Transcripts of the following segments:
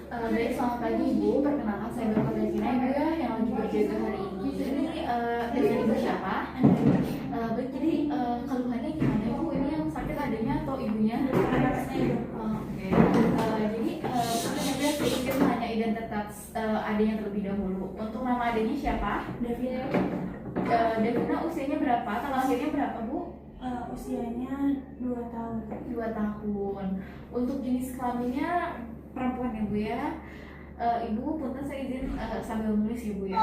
Baik, selamat pagi Ibu. Perkenalkan saya Bapak Devina Ibu ya, yang lagi berjaga hari ini. Jadi dengan Ibu siapa? Baik, jadi keluhannya gimana Ibu? Ini yang sakit adanya atau ibunya? Anaknya. Oke. Jadi pertanyaannya saya ingin tanya identitas adanya terlebih dahulu. Untuk nama adanya siapa? Devina. Devina usianya berapa? Tanggal lahirnya berapa Bu? Usianya 2 tahun. 2 tahun. Untuk jenis kelaminnya perempuan ya Bu ya. Ibu, punten saya izin sambil nulis ya Bu ya.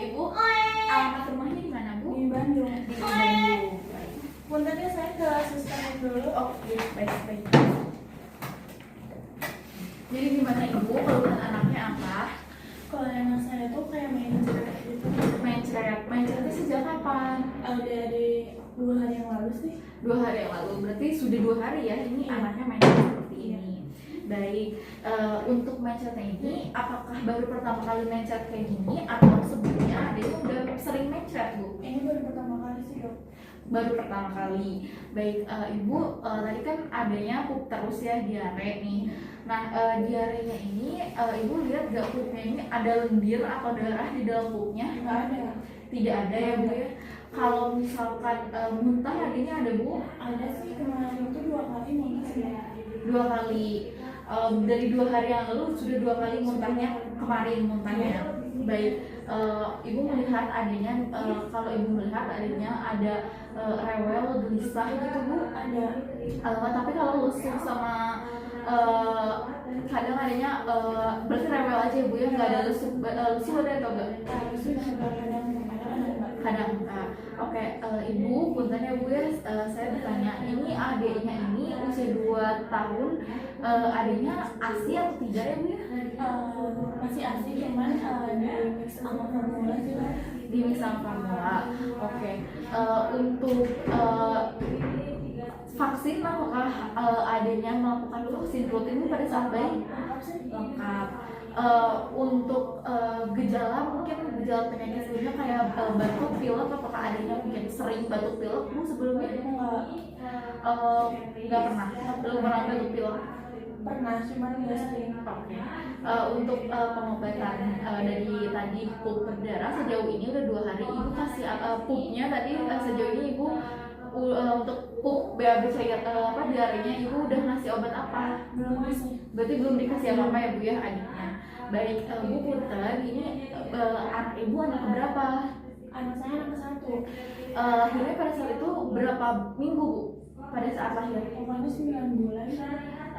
Ibu, alamat rumahnya di mana Bu? Di Bandung. Di Bandung. Puntennya saya ke susternya dulu. Oke, baik. Jadi gimana Ibu, keluhan anaknya apa? Kalau anak saya tuh kayak main cerita gitu. Main cerita sejak kapan? Dari 2 hari yang lalu sih. 2 hari yang lalu, berarti sudah 2 hari ya ini anaknya main cerita seperti ini. Baik, untuk main cerita ini, apakah baru pertama kali main cerita kayak gini atau sebelumnya ada yang udah sering main cerita Bu? Ini baru pertama kali sih dok. Baru pertama kali. Baik, Ibu tadi kan adanya pup terus ya, diare nih. Nah, diarenya ini Ibu lihat gak pupnya ini ada lendir atau darah di dalam pupnya? Nggak ada. Tidak ada ya Bu ya. Kalau misalkan muntah adanya ada Bu? Ada sih, kemarin itu 2 kali muntah sih. 2 kali. Dari 2 hari yang lalu sudah 2 kali muntahnya, kemarin muntahnya. Baik, Ibu melihat adanya kalau Ibu melihat adanya ada rewel, gelisah gitu Bu? Ada. Tapi kalau lesu sama kadang adanya berarti rewel aja Bu ya, nggak ada lesu ada atau enggak? Terus juga Kadang. Oke, Ibu punten ya Bu ya, saya bertanya, ini adiknya ini usia 2 tahun, adiknya ASI atau tidak ya Bu ya? masih asik, cuman di mix sama formula sih Dok. Di misal formula. Oke. Untuk vaksin, apakah adanya melakukan vaksin rutin pada saat bayi? Lengkap. Untuk gejala mungkin gejala penyakit sebelumnya kayak batuk pilek, apakah adanya mungkin sering batuk pilek Bu sebelumnya? Nggak pernah, belum pernah batuk pilek. Pernah, cuman nggak sering. Oke. Untuk pengobatan dari tadi pup berdarah sejauh ini udah 2 hari Ibu kasih pupnya tadi sejauh ini Ibu untuk pup BAB cair diarenya Ibu udah ngasih obat apa? Belum sih. Berarti belum dikasih apa-apa ya Bu ya adiknya. Baik, Bu punten, ini anak Ibu anak berapa? Anak saya anak 1. Lahirnya pada saat itu berapa minggu Bu? Pada saat lahir? Pokoknya 9 bulan.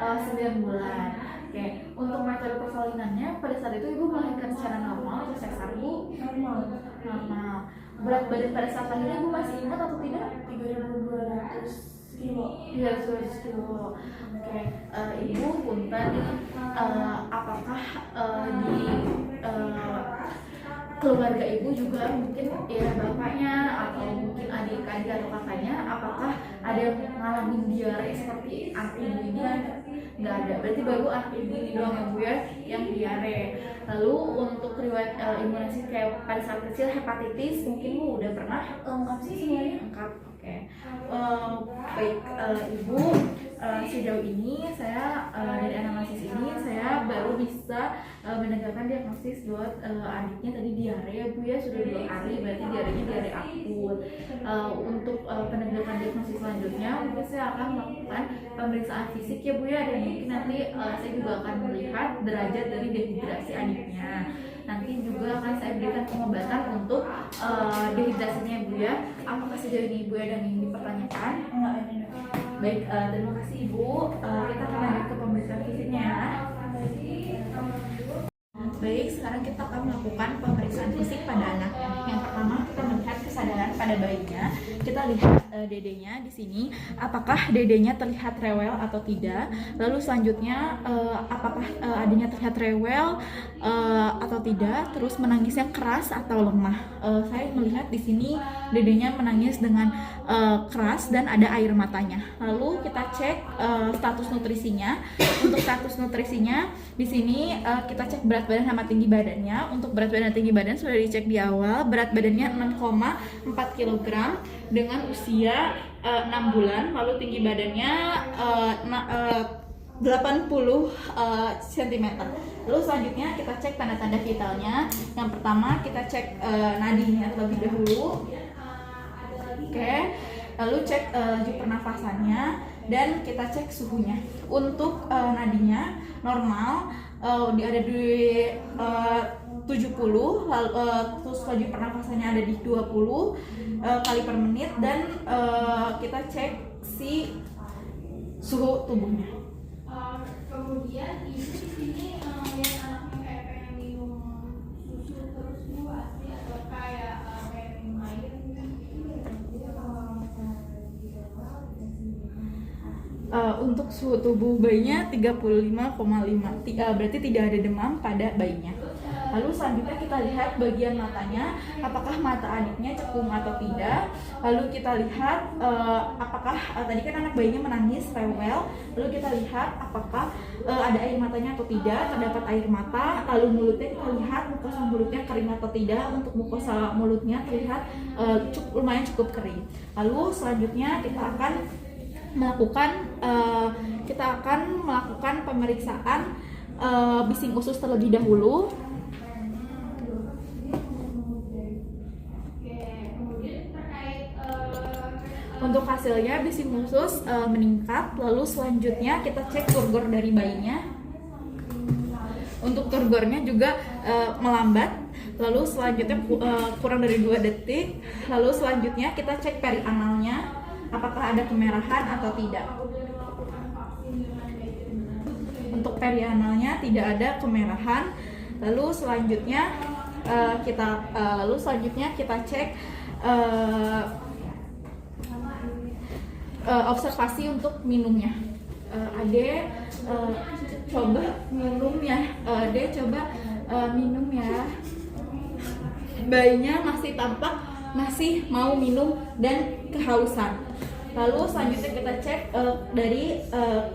9 bulan. Oke, untuk metode persalinannya pada saat itu Ibu melahirkan secara normal atau sesar Bu? Normal. Berat badan pada saat lahirnya Ibu masih ingat atau tidak? 3.200 kilo. 300 kilo. Oke, Ibu punten nih, apakah di keluarga Ibu juga mungkin ya bapaknya atau mungkin adik-adik atau kakaknya, apakah ada yang mengalami diare seperti anak Ibu ini? Nggak ada, berarti baru anak Ibu ini doang ya Bu ya yang diare. Lalu untuk riwayat imunisasi kayak pada saat kecil hepatitis mungkin Bu udah pernah? Lengkap sih semuanya. Lengkap. Oke. Baik, Ibu, sejauh ini saya dari analisis ini saya baru bisa menegakkan diagnosis buat adiknya tadi diare ya Bu ya, sudah 2 hari, berarti diarenya diare akut. Untuk penegakan diagnosis selanjutnya mungkin saya akan melakukan pemeriksaan fisik ya Bu ya, dan mungkin nanti saya juga akan melihat derajat dari dehidrasi adiknya. Nanti juga akan saya berikan pengobatan untuk dehidrasinya Bu ya. Apakah sejauh ini Ibu ada yang ingin dipertanyakan? Enggak ada. Baik, terima kasih Ibu. Kita akan lanjut ke pemeriksaan fisiknya ya. Baik, sekarang kita akan melakukan pemeriksaan fisik pada anaknya. Yang pertama kita melihat kesadaran pada bayinya. Kita lihat dedenya di sini, apakah dedenya terlihat rewel atau tidak. Lalu selanjutnya apakah adanya terlihat rewel atau tidak. Terus menangisnya keras atau lemah. Saya melihat di sini dedenya menangis dengan keras dan ada air matanya. Lalu kita cek status nutrisinya. Untuk status nutrisinya di sini kita cek berat badan sama tinggi badannya. Untuk berat badan dan tinggi badan sudah dicek di awal. Berat badannya 6,4 kg dengan usia 6 bulan. Lalu tinggi badannya cm. Lalu selanjutnya kita cek tanda-tanda vitalnya. Yang pertama kita cek nadinya terlebih dahulu. Oke. Lalu cek laju pernafasannya dan kita cek suhunya. Untuk nadinya normal, ada di 70, terus laju pernafasannya ada di 20 kali per menit, dan kita cek si suhu tubuhnya. Kemudian ibu di sini lihat anaknya kayak pengen minum susu terus bu asli atau kayak pengen minum air Untuk suhu tubuh bayinya 35,5, berarti tidak ada demam pada bayinya. Lalu selanjutnya kita lihat bagian matanya, apakah mata adiknya cekung atau tidak. Lalu kita lihat apakah tadi kan anak bayinya menangis rewel. Lalu kita lihat apakah ada air matanya atau tidak, terdapat air mata. Lalu mulutnya kita lihat mukosa mulutnya kering atau tidak. Untuk mukosa mulutnya terlihat lumayan cukup kering. Lalu selanjutnya kita akan melakukan pemeriksaan bising usus terlebih dahulu. Untuk hasilnya bising usus meningkat. Lalu selanjutnya kita cek turgor dari bayinya. Untuk turgornya juga melambat. Lalu selanjutnya kurang dari 2 detik. Lalu selanjutnya kita cek perianalnya, apakah ada kemerahan atau tidak. Untuk perianalnya tidak ada kemerahan. Lalu selanjutnya kita cek observasi untuk minumnya. Ade coba minum ya. Minum ya. Bayinya masih tampak masih mau minum dan kehausan. Lalu selanjutnya kita cek dari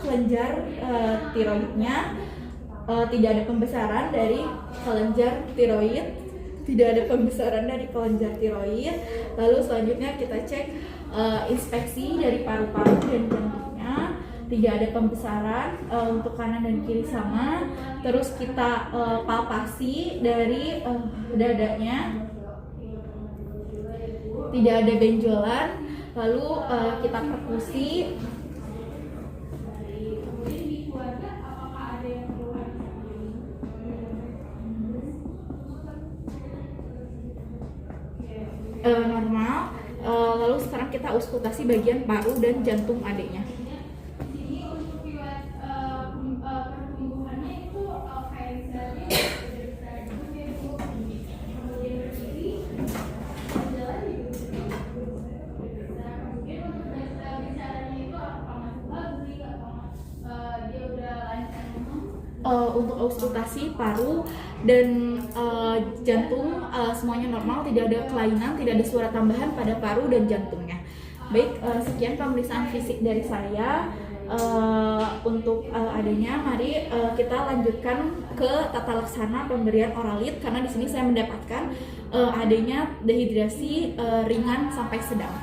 kelenjar tiroidnya. Tidak ada pembesaran dari kelenjar tiroid. Lalu selanjutnya kita cek inspeksi dari paru-paru dan jantungnya. Tidak ada pembesaran untuk kanan dan kiri sama. Terus kita palpasi dari dadanya. Tidak ada benjolan. Lalu kita perkusi. Normal. Lalu sekarang kita auskultasi bagian paru dan jantung adiknya. Jadi untuk riwayat pertumbuhannya itu kayak misalnya kemudian berdiri jalan kemudian untuk bicaranya itu apakah masih bagus atau dia udah lancar ngomong. Untuk auskultasi paru dan jantung semuanya normal, tidak ada kelainan, tidak ada suara tambahan pada paru dan jantungnya. Baik, sekian pemeriksaan fisik dari saya untuk adanya. Mari kita lanjutkan ke tata laksana pemberian Oralit, karena di sini saya mendapatkan adanya dehidrasi ringan sampai sedang.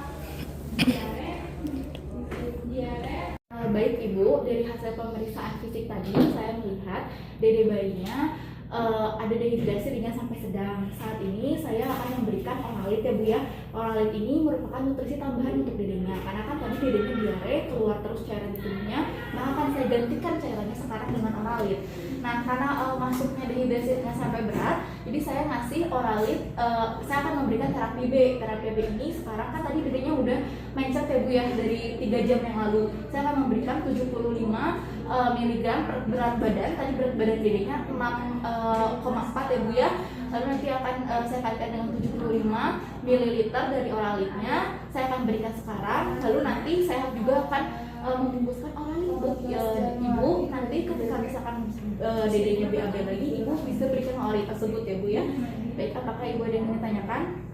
Baik Ibu, dari hasil pemeriksaan fisik tadi saya melihat dede bayinya ada dehidrasi ringan sampai sedang. Saat ini saya akan memberikan Oralit ya Bu ya. Oralit ini merupakan nutrisi tambahan untuk dedenya, karena kan tadi dedenya diare, keluar terus cairan di tubuhnya, maka akan saya gantikan cairannya sekarang dengan Oralit. Nah, karena masuknya dehidrasi ringan sampai berat, jadi saya ngasih Oralit, saya akan memberikan terapi B. Terapi B ini sekarang kan tadi dedenya udah mencet ya Bu ya, dari 3 jam yang lalu. Saya akan memberikan 75 mg per berat badan. Tadi berat badan dedenya 6,4 ya Bu ya. Lalu nanti akan saya kalikan dengan 75 ml dari Oralitnya. Saya akan berikan sekarang. Lalu nanti saya juga akan membungkuskan Oralit untuk Ibu. Nanti ketika misalkan dedenya BAB lagi, Ibu bisa berikan Oralit tersebut ya Bu ya. Baik, apakah Ibu ada yang ingin ditanyakan?